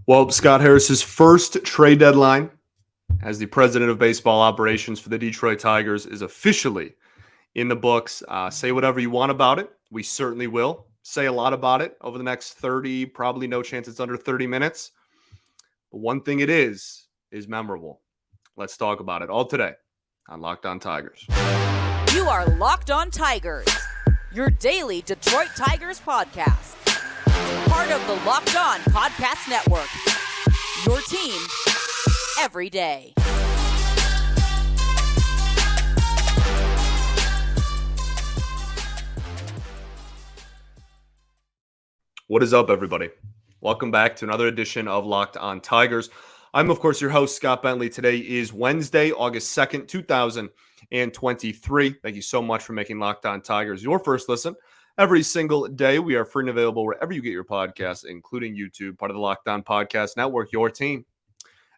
Well, Scott Harris's first trade deadline as the president of baseball operations for the Detroit Tigers is officially in the books. Say whatever you want about it. We certainly will say a lot about it over the next 30, probably no chance it's under 30 minutes. But one thing it is memorable. Let's talk about it all today on Locked On Tigers. You are Locked On Tigers, your daily Detroit Tigers podcast. Part of the Locked On Podcast Network, your team every day. What is up, everybody? Welcome back to another edition of Locked On Tigers. I'm, of course, your host, Scott Bentley. Today is Wednesday, August 2nd, 2023. Thank you so much for making Locked On Tigers your first listen. Every single day, we are free and available wherever you get your podcasts, including YouTube, part of the Locked On Podcast Network, your team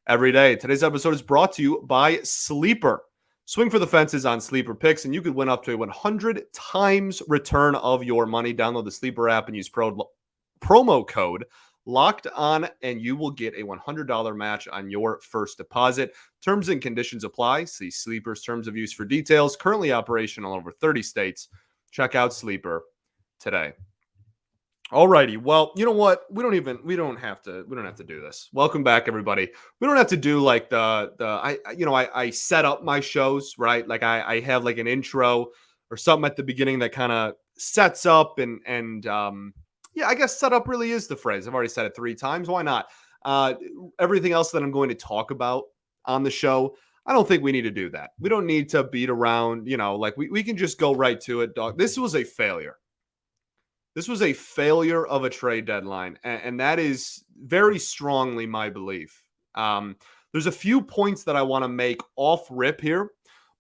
every day. Today's episode is brought to you by Sleeper. Swing for the fences on Sleeper picks, and you could win up to a 100 times return of your money. Download the Sleeper app and use promo code Locked On, and you will get a $100 match on your first deposit. Terms and conditions apply. See Sleeper's terms of use for details. Currently operational in over 30 states. Check out Sleeper today. Alrighty. Well, you know what? We don't have to do this. Welcome back, everybody. We don't have to do like I set up my shows, right? Like I have like an intro or something at the beginning that kind of sets up and I guess setup really is the phrase. I've already said it 3 times. Why not? Everything else that I'm going to talk about on the show, I don't think we need to do that. We don't need to beat around, like we can just go right to it, dog. This was a failure. This was a failure of a trade deadline, and that is very strongly my belief. There's a few points that I want to make off rip here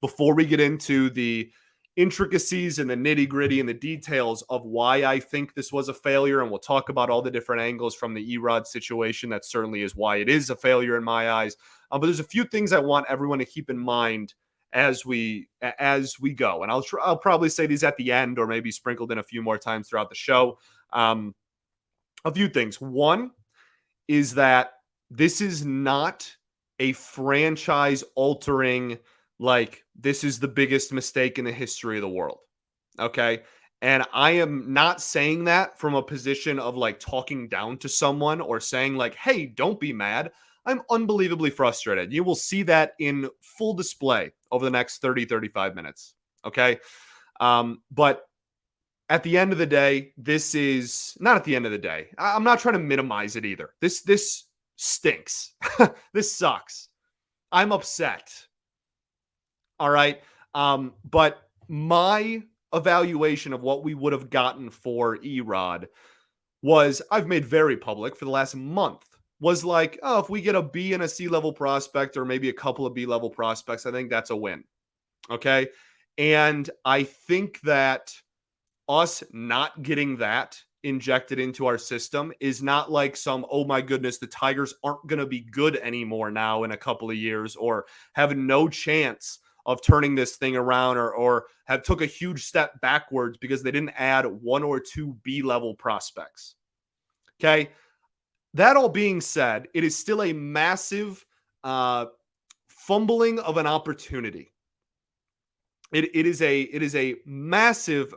before we get into the intricacies and the nitty-gritty and the details of why I think this was a failure, and we'll talk about all the different angles from the Erod situation. That certainly is why it is a failure in my eyes. But there's a few things I want everyone to keep in mind as we go, and I'll probably say these at the end or maybe sprinkled in a few more times throughout the show. A few things. One is that this is not a franchise altering, like this is the biggest mistake in the history of the world. Okay. And I am not saying that from a position of like talking down to someone or saying like, hey, don't be mad. I'm unbelievably frustrated. You will see that in full display over the next 30, 35 minutes. Okay. But at the end of the day, this is not at the end of the day. I'm not trying to minimize it either. This stinks. This sucks. I'm upset. All right. But my evaluation of what we would have gotten for Erod was, I've made very public for the last month, was like, oh, if we get a B and a C level prospect or maybe a couple of B level prospects, I think that's a win. Okay. And I think that us not getting that injected into our system is not like some, oh my goodness, the Tigers aren't going to be good anymore now in a couple of years or have no chance of turning this thing around or have took a huge step backwards because they didn't add 1 or 2 B level prospects. Okay. That all being said, it is still a massive fumbling of an opportunity. It is a massive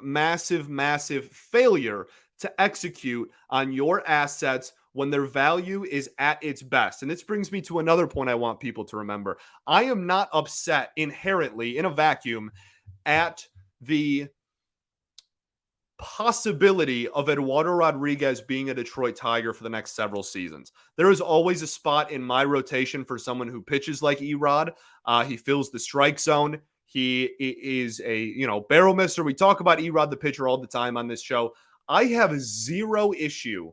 failure to execute on your assets when their value is at its best. And this brings me to another point I want people to remember. I am not upset inherently in a vacuum at the possibility of Eduardo Rodriguez being a Detroit Tiger for the next several seasons. There is always a spot in my rotation for someone who pitches like Erod. He fills the strike zone. He is a, barrel mister. We talk about Erod, the pitcher, all the time on this show. I have zero issue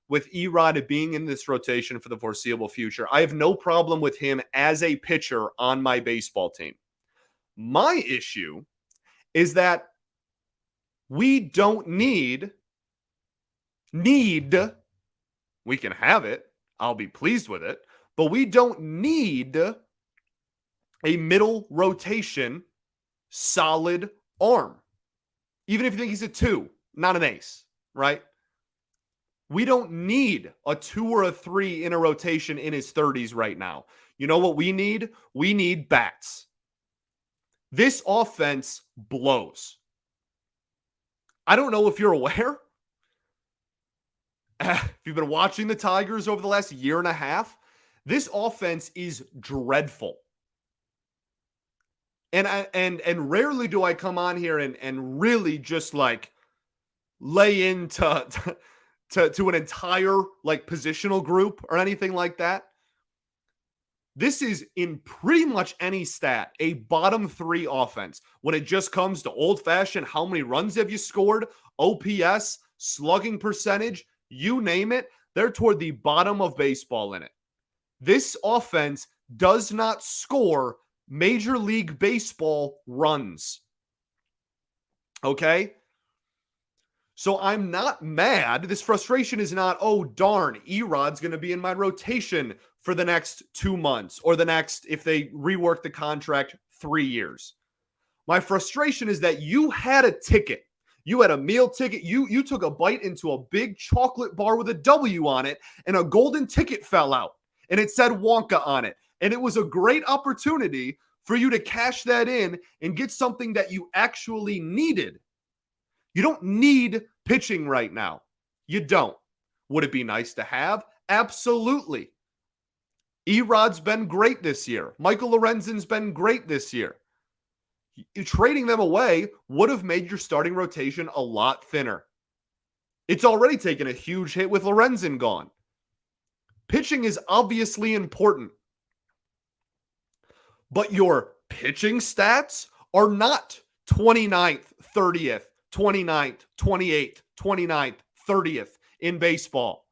with Erod being in this rotation for the foreseeable future. I have no problem with him as a pitcher on my baseball team. My issue is that we don't need, we can have it. I'll be pleased with it, but we don't need a middle rotation solid arm. Even if you think he's a 2, not an ace, right? We don't need a 2 or a 3 in a rotation in his 30s right now. You know what we need? We need bats. This offense blows. I don't know if you're aware. If you've been watching the Tigers over the last year and a half, this offense is dreadful. And rarely do I come on here and really just like lay into to an entire like positional group or anything like that. This is in pretty much any stat a bottom 3 offense when it just comes to old-fashioned how many runs have you scored, OPS, slugging percentage, you name it, they're toward the bottom of baseball in it. This offense does not score Major League Baseball runs. Okay? So I'm not mad. This frustration is not, oh, darn, Erod's going to be in my rotation for the next 2 months or the next, if they rework the contract, 3 years. My frustration is that you had a ticket. You had a meal ticket. You took a bite into a big chocolate bar with a W on it, and a golden ticket fell out, and it said Wonka on it. And it was a great opportunity for you to cash that in and get something that you actually needed. You don't need pitching right now. You don't. Would it be nice to have? Absolutely. Erod's been great this year. Michael Lorenzen's been great this year. Trading them away would have made your starting rotation a lot thinner. It's already taken a huge hit with Lorenzen gone. Pitching is obviously important. But your pitching stats are not 29th, 30th, 29th, 28th, 29th, 30th in baseball.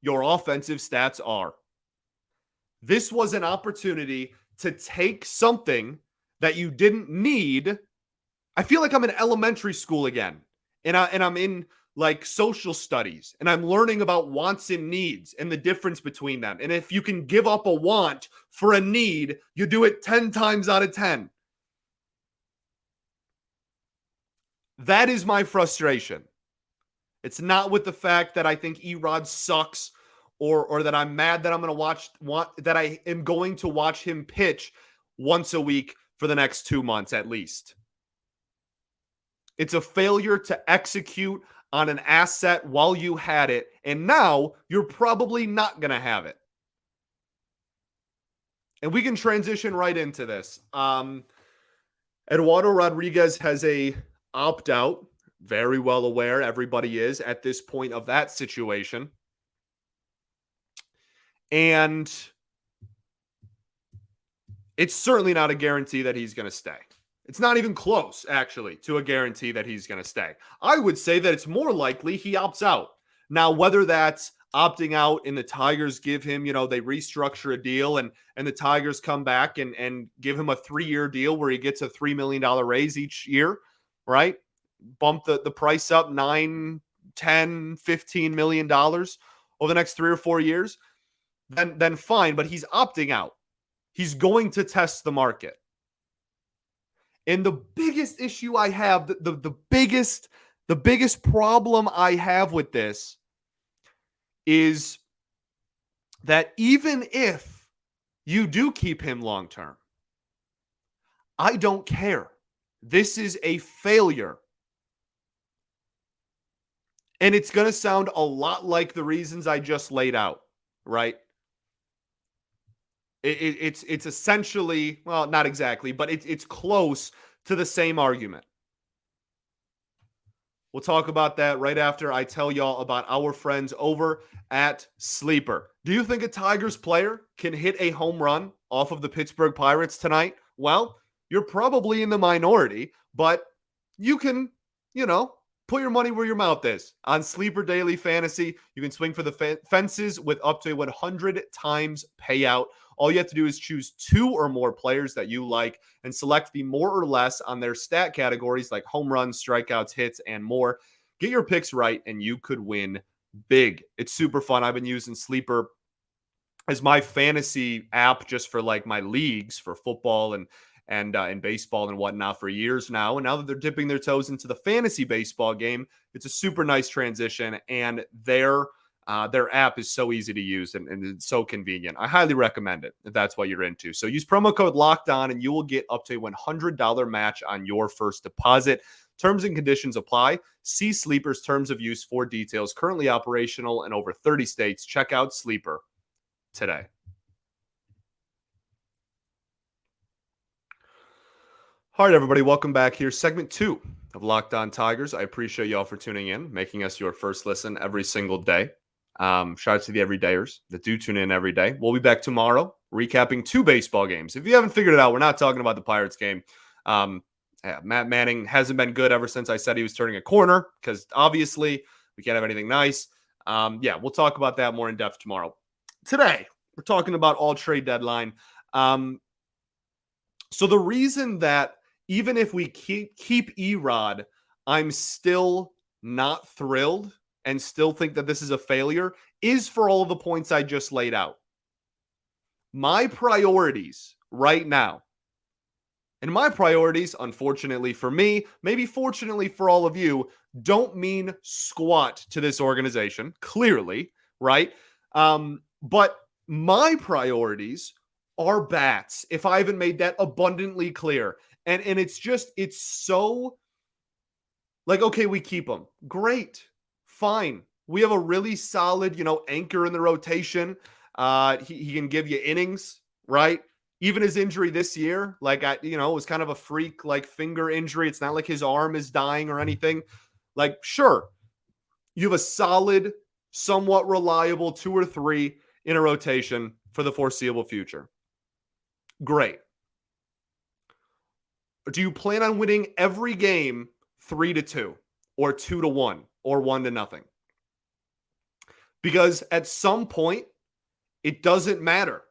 Your offensive stats are. This was an opportunity to take something that you didn't need. I feel like I'm in elementary school again, and I'm in like social studies, and I'm learning about wants and needs and the difference between them. And if you can give up a want for a need, you do it 10 times out of 10. That is my frustration. It's not with the fact that I think Erod sucks or that I'm mad that I'm going to that I am going to watch him pitch once a week for the next 2 months at least. It's a failure to execute on an asset while you had it, and now you're probably not going to have it. And we can transition right into this. Eduardo Rodriguez has a opt-out, very well aware, everybody is at this point of that situation. And it's certainly not a guarantee that he's going to stay. It's not even close, actually, to a guarantee that he's going to stay. I would say that it's more likely he opts out. Now, whether that's opting out and the Tigers give him, they restructure a deal and the Tigers come back and give him a 3-year deal where he gets a $3 million raise each year, right? Bump the price up $9, $10, $15 million over the next 3 or 4 years, then fine, but he's opting out. He's going to test the market. And the biggest issue I have, the biggest problem I have with this is that even if you do keep him long term, I don't care. This is a failure. And it's going to sound a lot like the reasons I just laid out, right? It's essentially, well, not exactly, but it's close to the same argument. We'll talk about that right after I tell y'all about our friends over at Sleeper. Do you think a Tigers player can hit a home run off of the Pittsburgh Pirates tonight? Well, you're probably in the minority, but you can, put your money where your mouth is. On Sleeper Daily Fantasy, you can swing for the fences with up to 100 times payout. All you have to do is choose 2 or more players that you like and select the more or less on their stat categories like home runs, strikeouts, hits, and more. Get your picks right, and you could win big. It's super fun. I've been using Sleeper as my fantasy app just for like my leagues for football and in baseball and whatnot for years now. And now that they're dipping their toes into the fantasy baseball game, it's a super nice transition. And their app is so easy to use and it's so convenient. I highly recommend it if that's what you're into. So use promo code Locked On and you will get up to a $100 match on your first deposit. Terms and conditions apply. See Sleeper's terms of use for details. Currently operational in over 30 states. Check out Sleeper today. All right, everybody, welcome back here. Segment 2 of Locked On Tigers. I appreciate y'all for tuning in, making us your first listen every single day. Shout out to the everydayers that do tune in every day. We'll be back tomorrow recapping 2 baseball games. If you haven't figured it out, we're not talking about the Pirates game. Matt Manning hasn't been good ever since I said he was turning a corner because obviously we can't have anything nice. We'll talk about that more in depth tomorrow. Today, we're talking about all trade deadline. So the reason that even if we keep Erod, I'm still not thrilled and still think that this is a failure is for all of the points I just laid out. My priorities right now, and my priorities, unfortunately for me, maybe fortunately for all of you, don't mean squat to this organization, clearly, right? But my priorities are bats, if I haven't made that abundantly clear. And it's so like, okay, we keep him. Great. Fine. We have a really solid, anchor in the rotation. He can give you innings, right? Even his injury this year, it was kind of a freak, finger injury. It's not like his arm is dying or anything. Sure, you have a solid, somewhat reliable 2 or 3 in a rotation for the foreseeable future. Great. Do you plan on winning every game 3-2 or 2-1 or 1-0? Because at some point, it doesn't matter.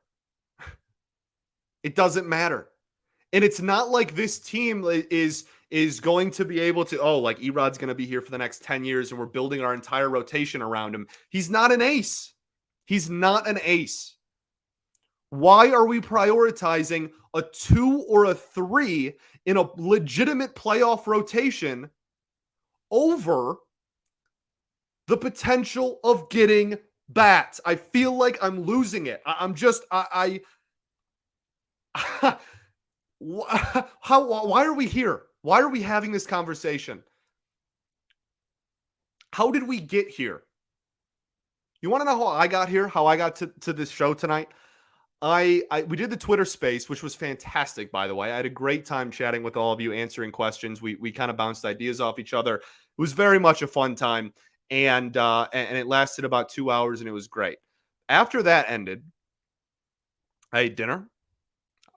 It doesn't matter. And it's not like this team is going to be able to, Erod's going to be here for the next 10 years and we're building our entire rotation around him. He's not an ace. He's not an ace. Why are we prioritizing a 2 or a 3 in a legitimate playoff rotation over the potential of getting bats? I feel like I'm losing it. Why are we here? Why are we having this conversation? How did we get here? You want to know how I got here? How I got to this show tonight? We did the Twitter space, which was fantastic, by the way. I had a great time chatting with all of you, answering questions. We kind of bounced ideas off each other. It was very much a fun time, and it lasted about 2 hours, and it was great. After that ended, I ate dinner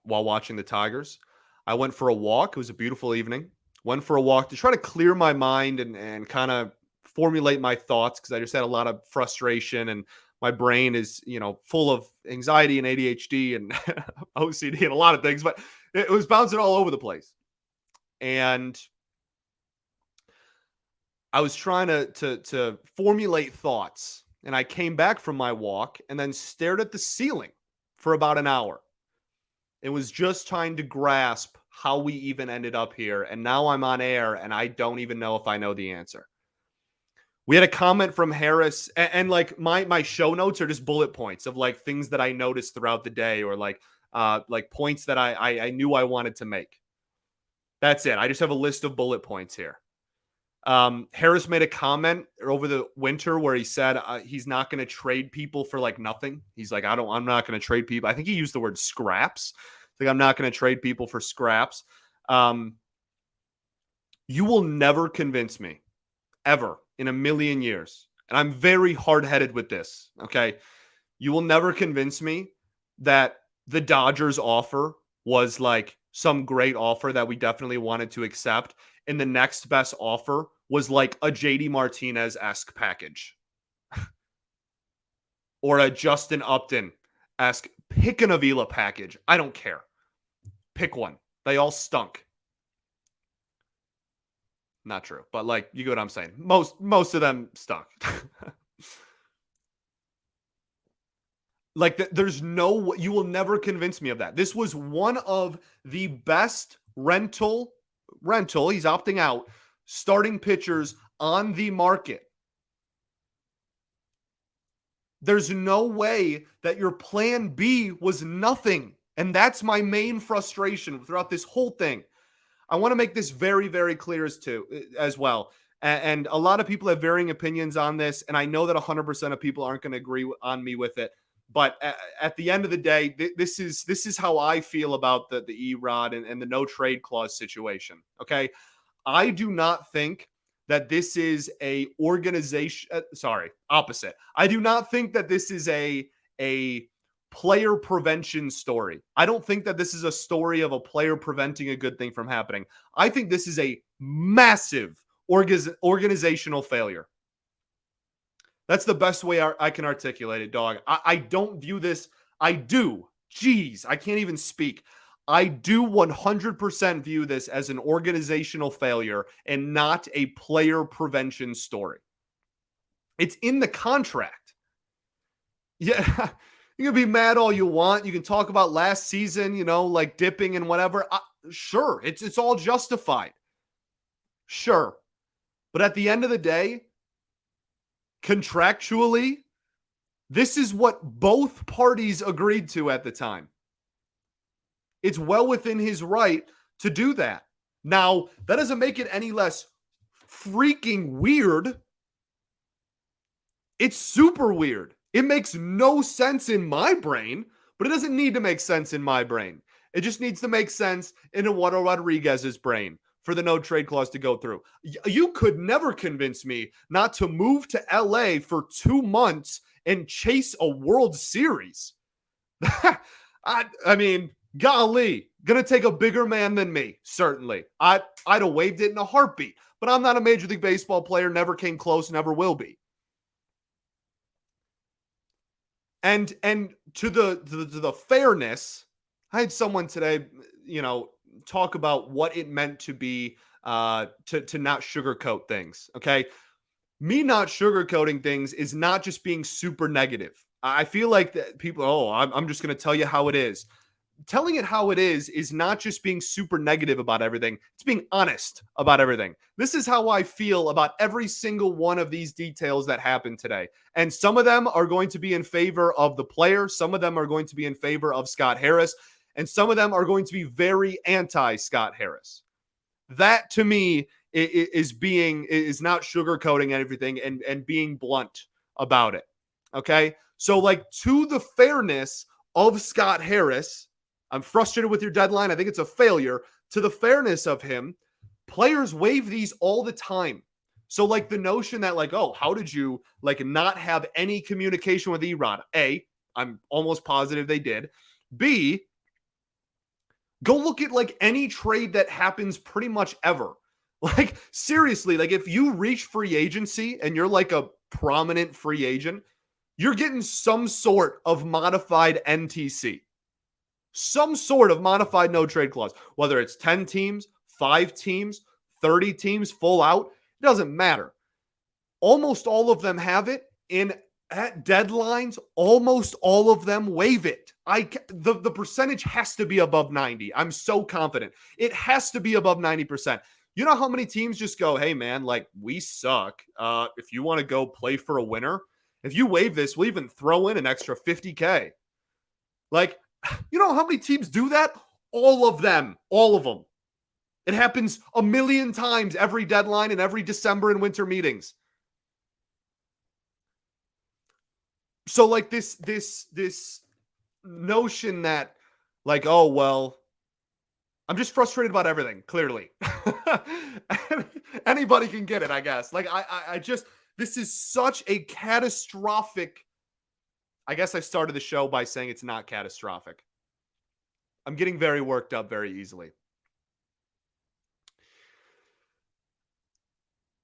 while watching the Tigers. I went for a walk. It was a beautiful evening. Went for a walk to try to clear my mind and kind of formulate my thoughts because I just had a lot of frustration and my brain is, full of anxiety and ADHD and OCD and a lot of things, but it was bouncing all over the place. And I was trying to formulate thoughts, and I came back from my walk and then stared at the ceiling for about an hour. It was just trying to grasp how we even ended up here. And now I'm on air and I don't even know if I know the answer. We had a comment from Harris, and my show notes are just bullet points of things that I noticed throughout the day, or points that I knew I wanted to make. That's it. I just have a list of bullet points here. Harris made a comment over the winter where he said he's not going to trade people for nothing. He's like, I'm not going to trade people. I think he used the word scraps. I'm not going to trade people for scraps. You will never convince me, ever in a million years. And I'm very hard-headed with this, okay? You will never convince me that the Dodgers offer was some great offer that we definitely wanted to accept, and the next best offer was a JD Martinez-esque package. Or a Justin Upton-esque pick an Avila package. I don't care. Pick one. They all stunk. Not true, but you get what I'm saying. Most of them stunk. Like, there's no, you will never convince me of that. This was one of the best rental, he's opting out, starting pitchers on the market. There's no way that your plan B was nothing. And that's my main frustration throughout this whole thing. I want to make this very, very clear as well. And a lot of people have varying opinions on this, and I know that 100% of people aren't going to agree on me with it. But at the end of the day, this is how I feel about the E-Rod and the no trade clause situation. Okay, I do not think that this is a organization. Opposite. I do not think that this is a player prevention story. I don't think that this is a story of a player preventing a good thing from happening. I think this is a massive organizational failure. That's the best way I can articulate it, dog. I don't view this. I do. Jeez, I can't even speak. I do 100% view this as an organizational failure and not a player prevention story. It's in the contract. Yeah, you can be mad all you want. You can talk about last season, like dipping and whatever. Sure, it's all justified. Sure. But at the end of the day, contractually, this is what both parties agreed to at the time. It's well within his right to do that. Now, that doesn't make it any less freaking weird. It's super weird. It makes no sense in my brain, but it doesn't need to make sense in my brain. It just needs to make sense in Eduardo Rodriguez's brain for the no trade clause to go through. You could never convince me not to move to LA for 2 months and chase a World Series. I mean, golly, gonna take a bigger man than me, certainly. I'd have waved it in a heartbeat, but I'm not a Major League Baseball player, never came close, never will be. And to the fairness, I had someone today, talk about what it meant to be to not sugarcoat things. Okay, me not sugarcoating things is not just being super negative. I feel like that people, I'm just going to tell you how it is. Telling it how it is not just being super negative about everything. It's being honest about everything. This is how I feel about every single one of these details that happened today. And some of them are going to be in favor of the player. Some of them are going to be in favor of Scott Harris. And some of them are going to be very anti-Scott Harris. That to me is not sugarcoating everything and being blunt about it. Okay. So, like, to the fairness of Scott Harris, I'm frustrated with your deadline. I think it's a failure. To the fairness of him, players waive these all the time. So, like, the notion that, like, oh, how did you, like, not have any communication with E-Rod? A, I'm almost positive they did. B, go look at, like, any trade that happens pretty much ever. Like, seriously, like, if you reach free agency and you're, like, a prominent free agent, you're getting some sort of modified NTC. Some sort of modified no trade clause, whether it's 10 teams, 5 teams, 30 teams, full out, it doesn't matter. Almost all of them have it. At deadlines, almost all of them waive it. The percentage has to be above 90. I'm so confident. It has to be above 90%. You know how many teams just go, hey, man, like, we suck. If you want to go play for a winner, if you waive this, we'll even throw in an extra $50K. Like, you know how many teams do that? All of them. All of them. It happens a million times every deadline and every December and winter meetings. So, like, this notion that, like, oh, well, I'm just frustrated about everything, clearly. Anybody can get it, I guess. Like, I just, this is such a catastrophic. I guess I started the show by saying it's not catastrophic. I'm getting very worked up very easily.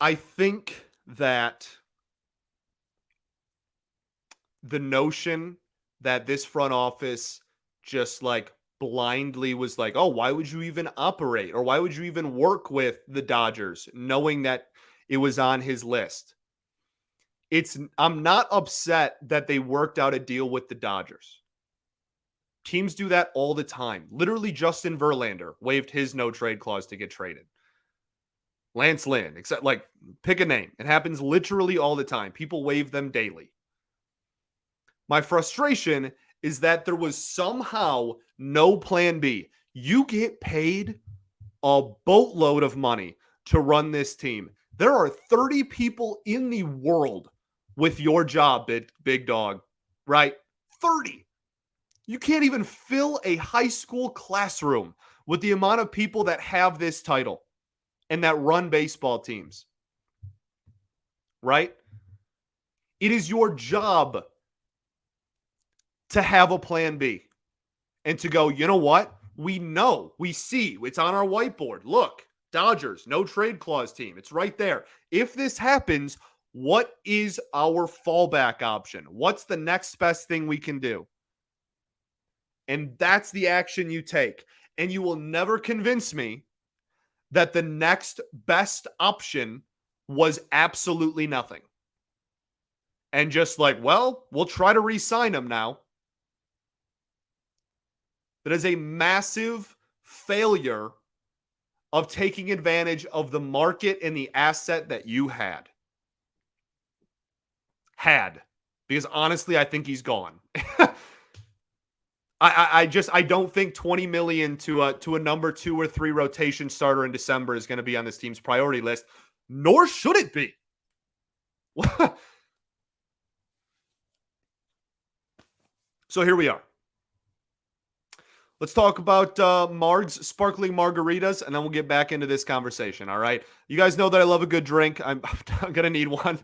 I think that the notion that this front office just, like, blindly was like, oh, why would you even operate, or why would you even work with the Dodgers knowing that it was on his list, I'm not upset that they worked out a deal with the Dodgers. Teams do that all the time. Literally, Justin Verlander waived his no trade clause to get traded. Lance Lynn, except like pick a name. It happens literally all the time. People waive them daily. My frustration is that there was somehow no plan B. You get paid a boatload of money to run this team. There are 30 people in the world with your job, big dog, right? 30. You can't even fill a high school classroom with the amount of people that have this title and that run baseball teams, right? It is your job to have a plan B and to go, you know what? We know, we see, it's on our whiteboard. Look, Dodgers, no trade clause team. It's right there. If this happens, what is our fallback option? What's the next best thing we can do? And that's the action you take. And you will never convince me that the next best option was absolutely nothing. And just like, well, we'll try to re-sign him now. That is a massive failure of taking advantage of the market and the asset that you had. Because honestly, I think he's gone. I don't think 20 million to a number 2 or 3 rotation starter in December is going to be on this team's priority list, nor should it be. So here we are. Let's talk about Marg's Sparkling Margaritas, and then we'll get back into this conversation, all right? You guys know that I love a good drink. I'm going to need one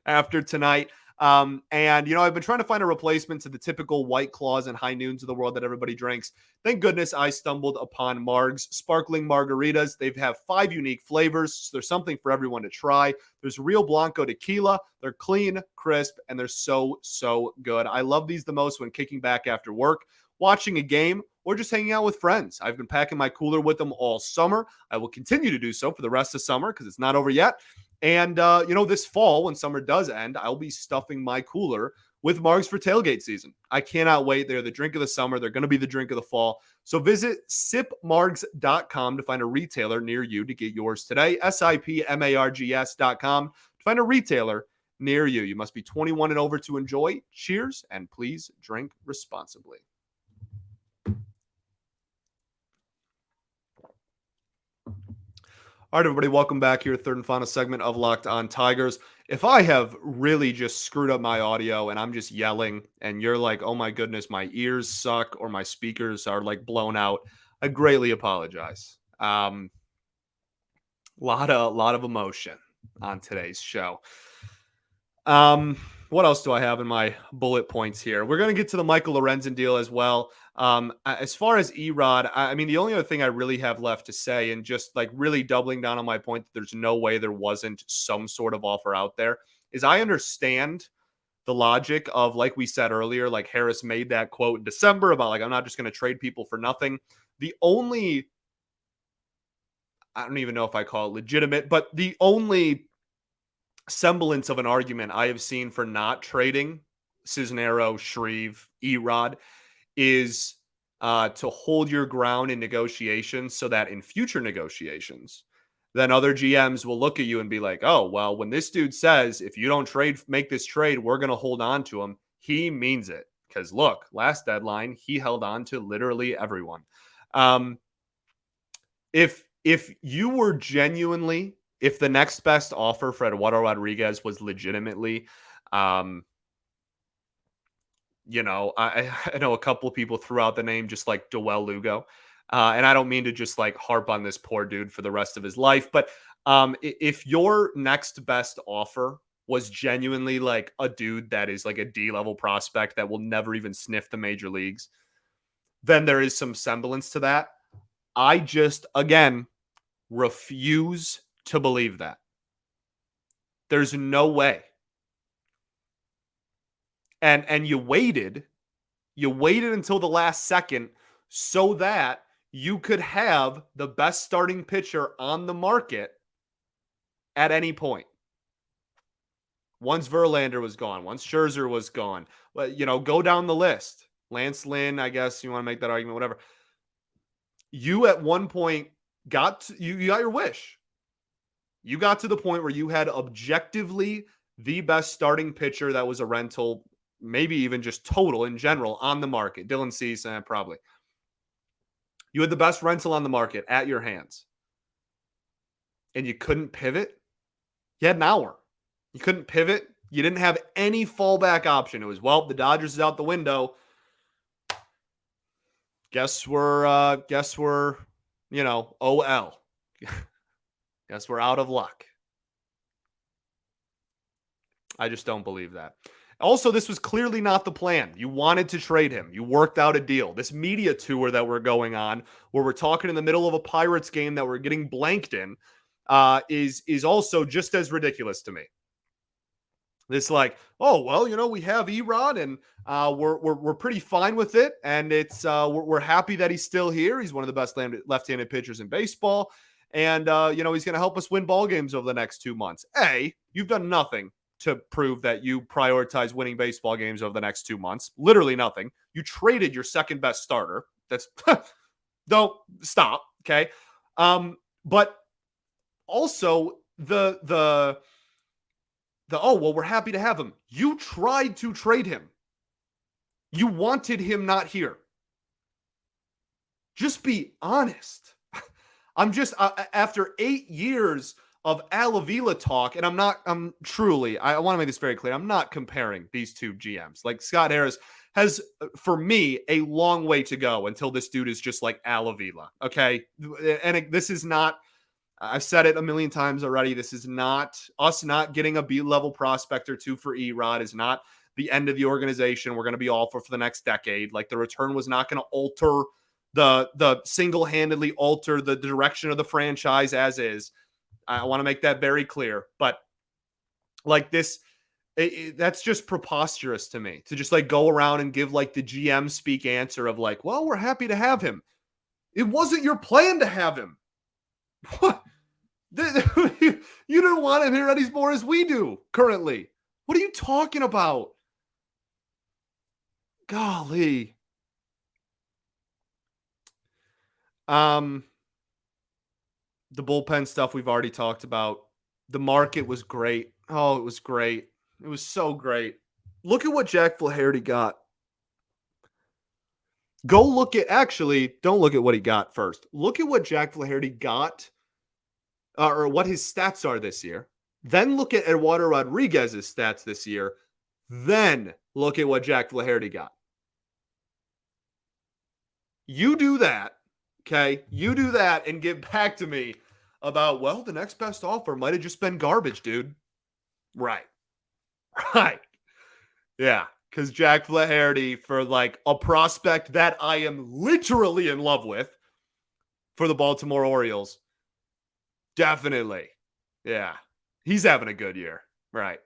after tonight. And, you know, I've been trying to find a replacement to the typical White Claws and High Noons of the world that everybody drinks. Thank goodness I stumbled upon Marg's Sparkling Margaritas. They have 5 unique flavors, so there's something for everyone to try. There's Real Blanco Tequila. They're clean, crisp, and they're so, so good. I love these the most when kicking back after work, watching a game, or just hanging out with friends. I've been packing my cooler with them all summer. I will continue to do so for the rest of summer because it's not over yet. And, you know, this fall, when summer does end, I'll be stuffing my cooler with Margs for tailgate season. I cannot wait. They're the drink of the summer. They're going to be the drink of the fall. So visit sipmargs.com to find a retailer near you to get yours today. SIPMARGS.com to find a retailer near you. You must be 21 and over to enjoy. Cheers, and please drink responsibly. All right, everybody, welcome back here. Third and final segment of Locked On Tigers. If I have really just screwed up my audio and I'm just yelling and you're like, oh my goodness, my ears suck or my speakers are like blown out, I greatly apologize. Lot of emotion on today's show. What else do I have in my bullet points here? We're going to get to the Michael Lorenzen deal as well. As far as Erod, I mean, the only other thing I really have left to say, and just like really doubling down on my point that there's no way there wasn't some sort of offer out there, is I understand the logic of, like we said earlier, like Harris made that quote in December about like, I'm not just going to trade people for nothing. The only, I don't even know if I call it legitimate, but the only semblance of an argument I have seen for not trading Cisnero, Shreve, Erod is to hold your ground in negotiations so that in future negotiations, then other GMs will look at you and be like, oh, well, when this dude says, if you don't make this trade, we're going to hold on to him, he means it. Because look, last deadline, he held on to literally everyone. If you were genuinely, if the next best offer for Eduardo Rodriguez was legitimately, you know, I know a couple of people threw out the name just like Doel Lugo. And I don't mean to just like harp on this poor dude for the rest of his life. But if your next best offer was genuinely like a dude that is like a D-level prospect that will never even sniff the major leagues, then there is some semblance to that. I just, again, refuse to believe that. There's no way. And you waited until the last second so that you could have the best starting pitcher on the market at any point. Once Verlander was gone, once Scherzer was gone, go down the list. Lance Lynn, I guess you want to make that argument, whatever. You at one point you got your wish. You got to the point where you had objectively the best starting pitcher that was a rental, maybe even just total in general on the market. Dylan Cease, probably. You had the best rental on the market at your hands. And you couldn't pivot. You had an hour. You couldn't pivot. You didn't have any fallback option. It was, well, the Dodgers is out the window. Guess we're OL. Guess we're out of luck. I just don't believe that. Also, this was clearly not the plan. You wanted to trade him. You worked out a deal. This media tour that we're going on, where we're talking in the middle of a Pirates game that we're getting blanked in, is also just as ridiculous to me. This we have Erod and we're pretty fine with it, and it's we're happy that he's still here. He's one of the best left-handed pitchers in baseball, and he's going to help us win ball games over the next 2 months. You've done nothing to prove that you prioritize winning baseball games over the next 2 months. Literally nothing. You traded your second best starter. That's don't stop. Okay. But also we're happy to have him. You tried to trade him. You wanted him not here. Just be honest. I'm just, after 8 years of Al Avila talk, and I want to make this very clear. I'm not comparing these two GMs. Like, Scott Harris has, for me, a long way to go until this dude is just like Al Avila. Okay. And this is not, I've said it a million times already. This is not us not getting a B-level prospect or two for Erod is not the end of the organization. We're going to be all for the next decade. Like, the return was not going to alter the single-handedly alter the direction of the franchise as is. I want to make that very clear. But like this, that's just preposterous to me to just like go around and give like the GM speak answer of like, well, we're happy to have him. It wasn't your plan to have him. What? You didn't want him here anymore as we do currently. What are you talking about? Golly. The bullpen stuff we've already talked about. The market was great. Oh, it was great. It was so great. Look at what Jack Flaherty got. Don't look at what he got first. Look at what Jack Flaherty got, or what his stats are this year. Then look at Eduardo Rodriguez's stats this year. Then look at what Jack Flaherty got. You do that. Okay, you do that and get back to me about, well, the next best offer might have just been garbage, dude. Right. Yeah, because Jack Flaherty, for like a prospect that I am literally in love with for the Baltimore Orioles, definitely. Yeah, he's having a good year. Right.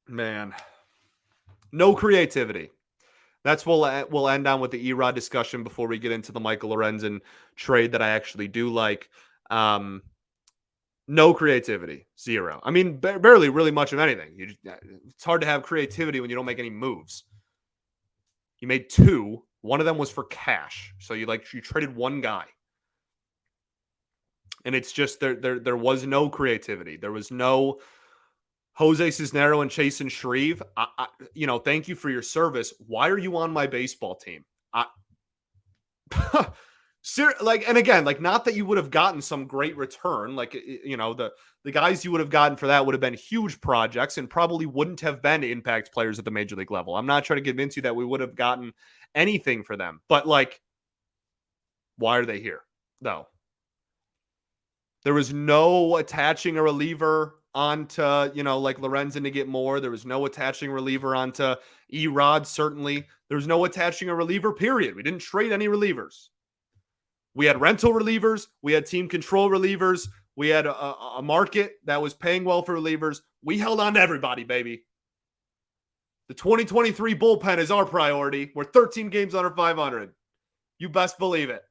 Man, no creativity. That's what we'll end on with the Erod discussion before we get into the Michael Lorenzen trade that I actually do like. No creativity, zero. I mean, barely really much of anything. It's hard to have creativity when you don't make any moves. You made 2. One of them was for cash, so you traded one guy, and it's just there was no creativity. There was no Jose Cisnero and Chase and Shreve, thank you for your service. Why are you on my baseball team? And again, like, not that you would have gotten some great return. Like, the guys you would have gotten for that would have been huge projects and probably wouldn't have been impact players at the major league level. I'm not trying to convince you that we would have gotten anything for them, but like, why are they here? No. There was no attaching a reliever onto, like Lorenzen to get more. There was no attaching reliever onto Erod, certainly. There was no attaching a reliever, period. We didn't trade any relievers. We had rental relievers. We had team control relievers. We had a market that was paying well for relievers. We held on to everybody, baby. The 2023 bullpen is our priority. We're 13 games under 500. You best believe it.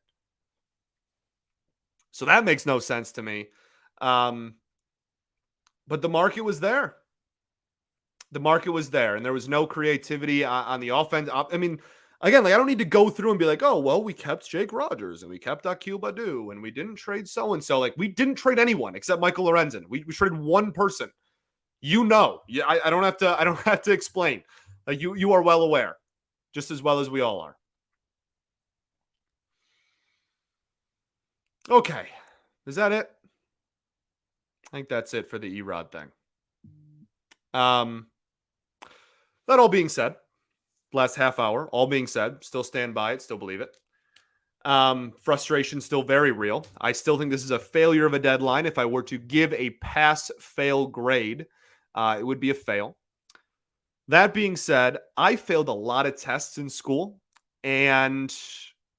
So that makes no sense to me. But the market was there. The market was there, and there was no creativity on the offense. I mean, again, like I don't need to go through and be like, oh, well, we kept Jake Rogers and we kept Akil Badu and we didn't trade so and so. Like we didn't trade anyone except Michael Lorenzen. We traded one person. Yeah, I don't have to. I don't have to explain. Like you are well aware, just as well as we all are. Okay, is that it? I think that's it for the Erod thing. Um, that all being said, last half hour, all being said, still stand by it, still believe it. Frustration still very real. I still think this is a failure of a deadline. If I were to give a pass-fail grade, it would be a fail. That being said, I failed a lot of tests in school, and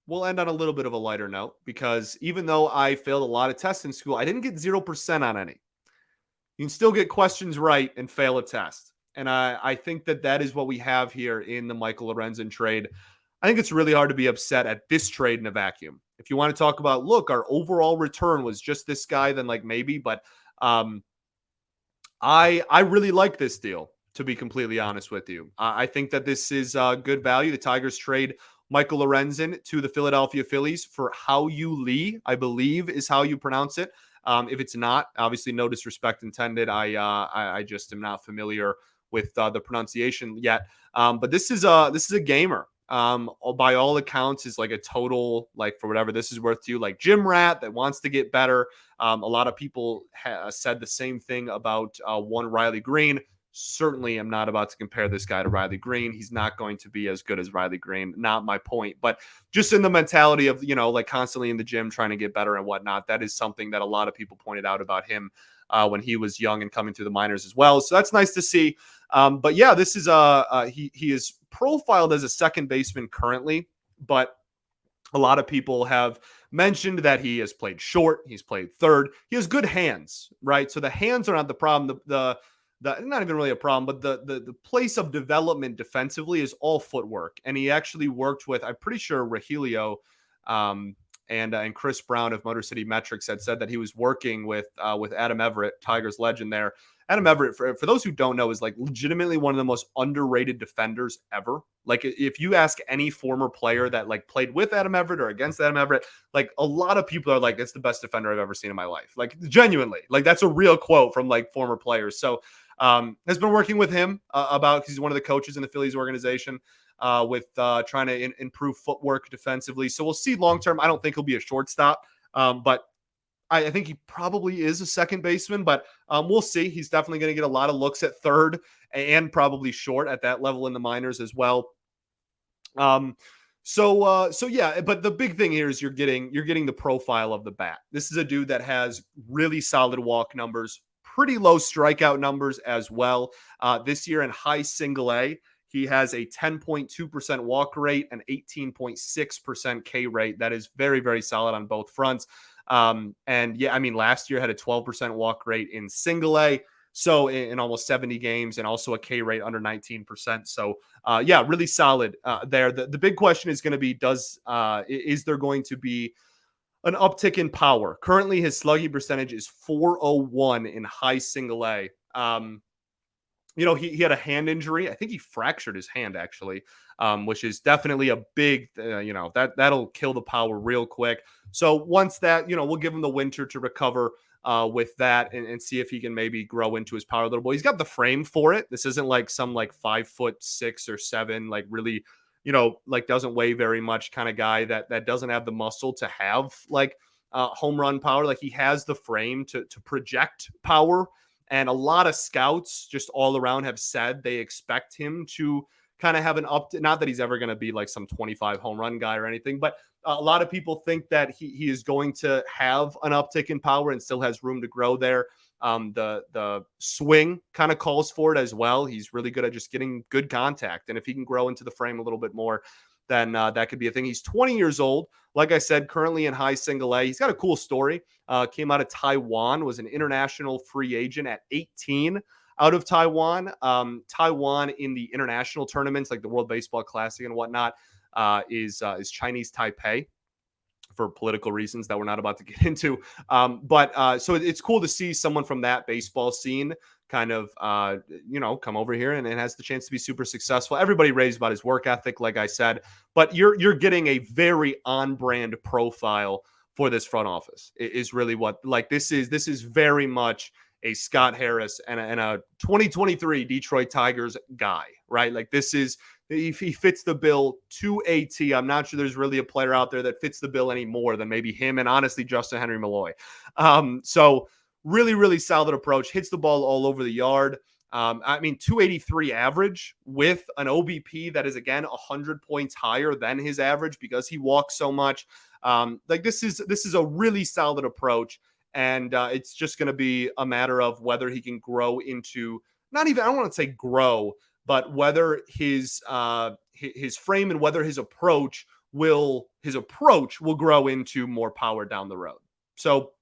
we'll end on a little bit of a lighter note because even though I failed a lot of tests in school, I didn't get 0% on any. You can still get questions right and fail a test. And I think that is what we have here in the Michael Lorenzen trade. I think it's really hard to be upset at this trade in a vacuum. If you want to talk about, look, our overall return was just this guy, then like maybe, but I really like this deal, to be completely honest with you. I think that this is good value. The Tigers trade Michael Lorenzen to the Philadelphia Phillies for Hao-Yu Lee, I believe is how you pronounce it. If it's not, obviously no disrespect intended. I just am not familiar with the pronunciation yet. But this is a gamer. By all accounts, is like a total, like for whatever this is worth to you, like gym rat that wants to get better. A lot of people said the same thing about one Riley Green. Certainly am not about to compare this guy to Riley Green. He's not going to be as good as Riley Green. Not my point, but just in the mentality of, like constantly in the gym trying to get better and whatnot. That is something that a lot of people pointed out about him when he was young and coming through the minors as well. So that's nice to see. But yeah, this is he is profiled as a second baseman currently, but a lot of people have mentioned that he has played short, he's played third. He has good hands, right? So the hands are not the problem. The not even really a problem, but the place of development defensively is all footwork. And he actually worked with, I'm pretty sure Rahilio and Chris Brown of Motor City Metrics had said that he was working with Adam Everett, Tigers legend there. Adam Everett, for those who don't know, is like legitimately one of the most underrated defenders ever. Like if you ask any former player that like played with Adam Everett or against Adam Everett, like a lot of people are like, it's the best defender I've ever seen in my life. Like genuinely, like that's a real quote from like former players. So has been working with him about, because he's one of the coaches in the Phillies organization with trying to improve footwork defensively. So we'll see long term. I don't think he'll be a shortstop, but I think he probably is a second baseman, but we'll see. He's definitely going to get a lot of looks at third and probably short at that level in the minors as well. So yeah, but the big thing here is you're getting the profile of the bat. This is a dude that has really solid walk numbers, pretty low strikeout numbers as well. This year in high single A, he has a 10.2% walk rate and 18.6% K rate. That is very, very solid on both fronts. And yeah, I mean, last year had a 12% walk rate in single A. So in almost 70 games, and also a K rate under 19%. So yeah, really solid there. The big question is going to be, is there going to be an uptick in power? Currently, his slugging percentage is 401 in high single A. He had a hand injury. I think he fractured his hand actually, which is definitely a big, that'll kill the power real quick. So once that, we'll give him the winter to recover with that and see if he can maybe grow into his power a little bit. He's got the frame for it. This isn't like some like 5'6" or 7, like really, like doesn't weigh very much kind of guy that doesn't have the muscle to have like home run power. Like he has the frame to project power. And a lot of scouts just all around have said they expect him to kind of have an not that he's ever going to be like some 25 home run guy or anything, but a lot of people think that he is going to have an uptick in power and still has room to grow there. The swing kind of calls for it as well. He's really good at just getting good contact. And if he can grow into the frame a little bit more, then that could be a thing. He's 20 years old. Like I said, currently in high single A. He's got a cool story. Came out of Taiwan, was an international free agent at 18 out of Taiwan. Taiwan in the international tournaments like the World Baseball Classic and whatnot is Chinese Taipei. for political reasons that we're not about to get into. So it's cool to see someone from that baseball scene kind of, come over here and has the chance to be super successful. Everybody raves about his work ethic, like I said, but you're getting a very on-brand profile for this front office. Is really what, like, this is very much a Scott Harris and a 2023 Detroit Tigers guy, right? Like, this is, if he fits the bill to a T. I'm not sure there's really a player out there that fits the bill any more than maybe him and honestly Justin Henry Malloy. So really, really solid approach. Hits the ball all over the yard. 283 average with an OBP that is, again, 100 points higher than his average because he walks so much. This is a really solid approach, and it's just going to be a matter of whether he can grow into, not even, I don't want to say grow, but whether his frame and whether his approach will grow into more power down the road. So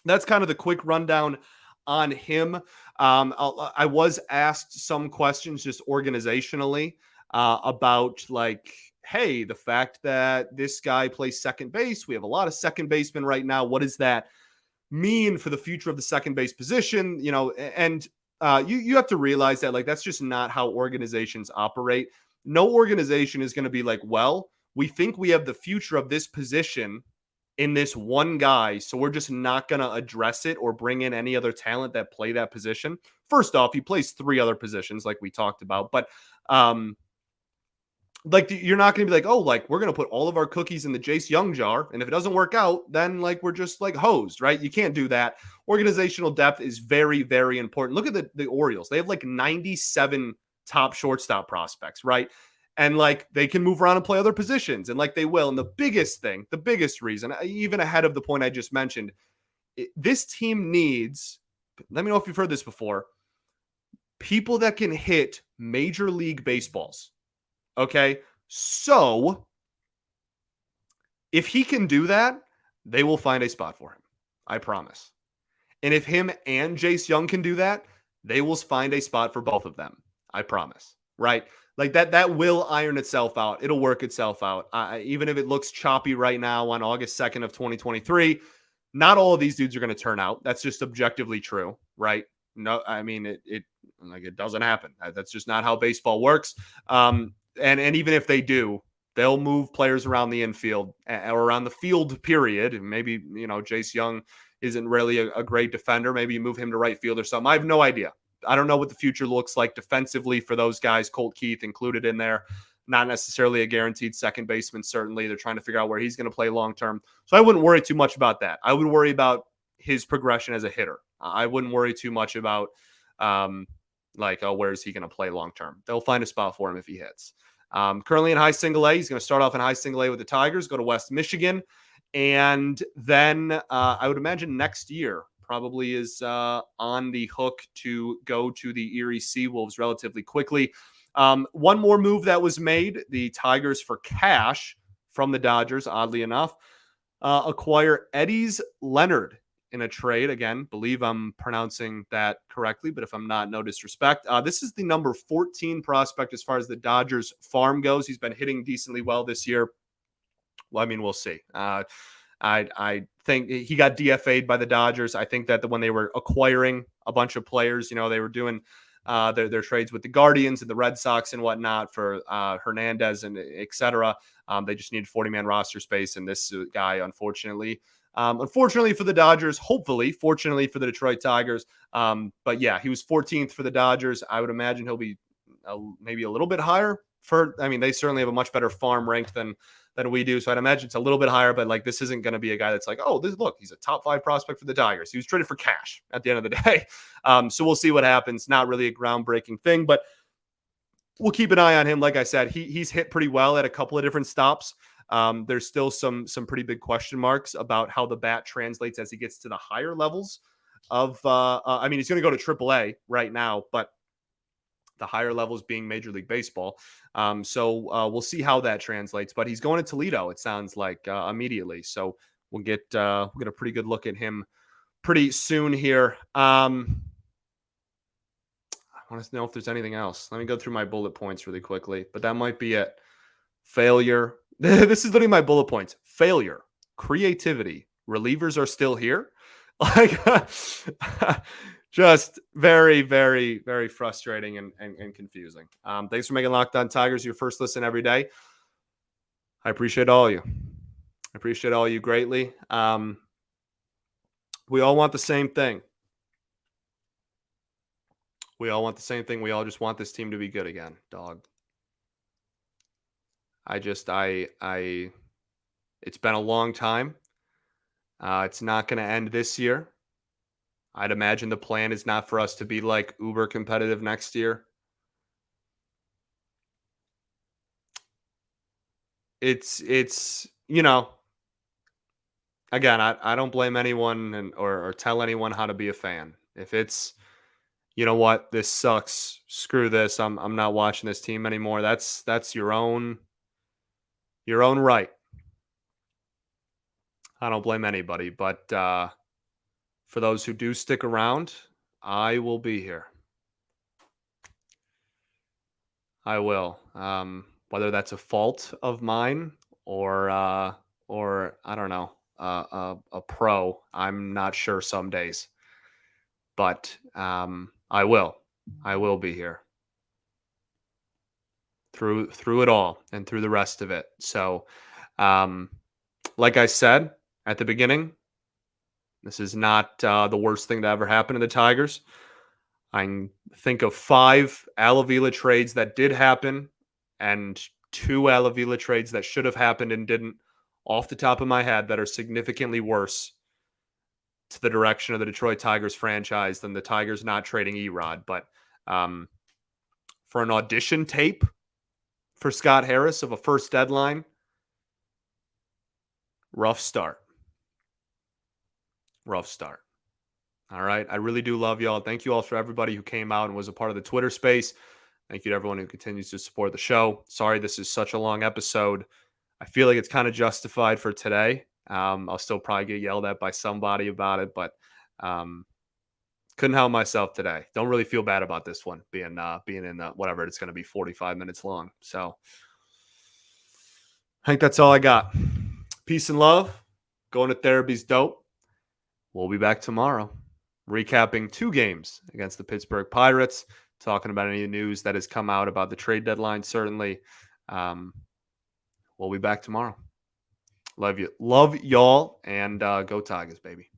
that's kind of the quick rundown on him. I was asked some questions just organizationally about, like, hey, the fact that this guy plays second base, we have a lot of second basemen right now. What does that mean for the future of the second base position? And you have to realize that, like, that's just not how organizations operate. No organization is going to be like, well, we think we have the future of this position in this one guy, so we're just not going to address it or bring in any other talent that play that position. First off, he plays 3 other positions like we talked about, but you're not going to be like, oh, like, we're going to put all of our cookies in the Jace Young jar, and if it doesn't work out, then, like, we're just, like, hosed, right? You can't do that. Organizational depth is very, very important. Look at the Orioles. They have like 97 top shortstop prospects, right? And, like, they can move around and play other positions, and, like, they will. And the biggest reason, even ahead of the point I just mentioned, this team needs, let me know if you've heard this before, people that can hit Major League Baseballs. Okay, so if he can do that, they will find a spot for him. I promise. And if him and Jace Young can do that, they will find a spot for both of them. I promise. Right? Like, that will iron itself out. It'll work itself out. Even if it looks choppy right now on August 2nd of 2023, not all of these dudes are going to turn out. That's just objectively true, right? No, I mean, it doesn't happen. That's just not how baseball works. And even if they do, they'll move players around the infield or around the field, period. Maybe, Jace Young isn't really a great defender. Maybe you move him to right field or something. I have no idea. I don't know what the future looks like defensively for those guys, Colt Keith included in there. Not necessarily a guaranteed second baseman, certainly. They're trying to figure out where he's going to play long-term. So I wouldn't worry too much about that. I would worry about his progression as a hitter. I wouldn't worry too much about, where is he going to play long-term? They'll find a spot for him if he hits. Currently in high single A. He's going to start off in high single A with the Tigers, go to West Michigan. And then I would imagine next year probably is on the hook to go to the Erie Seawolves relatively quickly. One more move that was made, the Tigers, for cash from the Dodgers, oddly enough, acquire Eddie's Leonard in a trade. Again, believe I'm pronouncing that correctly, but if I'm not, no disrespect. This is the number 14 prospect as far as the Dodgers farm goes. He's been hitting decently well this year. Well, I mean, we'll see. I think he got DFA'd by the Dodgers. I think that when they were acquiring a bunch of players, they were doing their trades with the Guardians and the Red Sox and whatnot for Hernandez and et cetera. They just needed 40-man roster space, and this guy, unfortunately for the Dodgers, hopefully, fortunately for the Detroit Tigers. But yeah, he was 14th for the Dodgers. I would imagine he'll be maybe a little bit higher. They certainly have a much better farm rank than we do. So I'd imagine it's a little bit higher, but, like, this isn't going to be a guy that's like, oh, look, he's a top 5 prospect for the Tigers. He was traded for cash at the end of the day. So we'll see what happens. Not really a groundbreaking thing, but we'll keep an eye on him. Like I said, he's hit pretty well at a couple of different stops. There's still some pretty big question marks about how the bat translates as he gets to the higher levels of, he's going to go to AAA right now, but the higher levels being Major League Baseball. So we'll see how that translates. But he's going to Toledo, it sounds like, immediately. So we'll get a pretty good look at him pretty soon here. I want to know if there's anything else. Let me go through my bullet points really quickly. But that might be it. Failure. This is literally my bullet points. Failure. creativity. Relievers are still here. Like, just very, very, very frustrating and confusing. Thanks for making Locked On Tigers your first listen every day. I appreciate all you. I appreciate all you greatly. We all want the same thing. We all want the same thing. We all just want this team to be good again, dog. It's been a long time. It's not going to end this year. I'd imagine the plan is not for us to be like uber competitive next year. It's again, I don't blame anyone or tell anyone how to be a fan. If it's, you know what, this sucks, screw this, I'm not watching this team anymore. That's your own right. I don't blame anybody, but for those who do stick around, I will be here. I will. Whether that's a fault of mine or I don't know, a pro, I'm not sure some days, but I will be here through it all and through the rest of it. So, like I said at the beginning, this is not the worst thing to ever happen to the Tigers. I can think of 5 Alavila trades that did happen and 2 Alavila trades that should have happened and didn't, off the top of my head, that are significantly worse to the direction of the Detroit Tigers franchise than the Tigers not trading Erod. But for an audition tape for Scott Harris of a first deadline, rough start. Rough start. All right. I really do love y'all. Thank you all for everybody who came out and was a part of the Twitter space. Thank you to everyone who continues to support the show. Sorry, this is such a long episode. I feel like it's kind of justified for today. I'll still probably get yelled at by somebody about it, but couldn't help myself today. Don't really feel bad about this one being in whatever it's going to be 45 minutes long. So I think that's all I got. Peace and love. Going to therapy's dope. We'll be back tomorrow, recapping 2 games against the Pittsburgh Pirates, talking about any news that has come out about the trade deadline, certainly. We'll be back tomorrow. Love you. Love y'all, and go Tigers, baby.